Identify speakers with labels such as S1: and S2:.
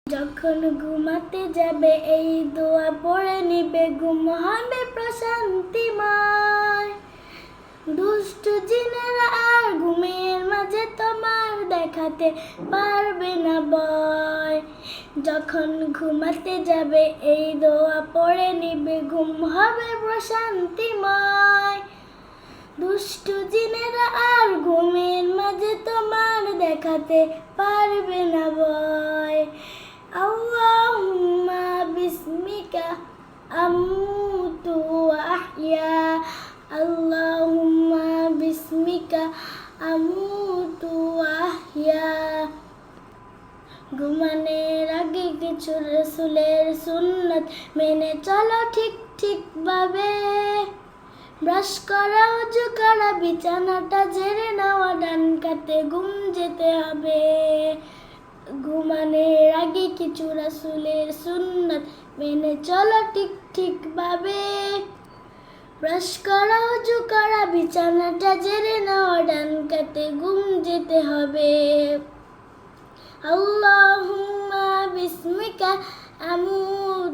S1: যখন ঘুমাতে যাবে এই দোয়া পড়ে নিবে, ঘুম হবে প্রশান্তিময়। দুষ্টু জিনেরা আর ঘুমের মাঝে তোমার দেখাতে পারবে না ভয়। যখন ঘুমাতে যাবে এই দোয়া পড়ে নিবে, ঘুম হবে প্রশান্তিময়। দুষ্টু জিনেরা আর ঘুমের মাঝে তোমার দেখাতে পারবে না ভয়। আল্লাহুম্মা বিসমিকা আমুতু ওয়া আহইয়া, আল্লাহুম্মা বিসমিকা আমুতু ওয়া আহইয়া। ঘুমানোর আগে কিছু রাসূলের সুন্নাত মেনে চলো ঠিক ভাবে। ব্রাশ করা, ওযু করা, বিছানাটা ঝেড়ে নেওয়া, ডান কাতে ঘুম যেতে হবে। ঘুমানোর আগে কিছু রাসূলের সুন্নাত মেনে চলো ঠিক ভাবে। ব্রাশ করা, ওযু করা, বিছানাটা ঝেড়ে নেওয়া, ডান কাতে ঘুম যেতে হবে। আল্লাহুম্মা বিসমিকা আমুতু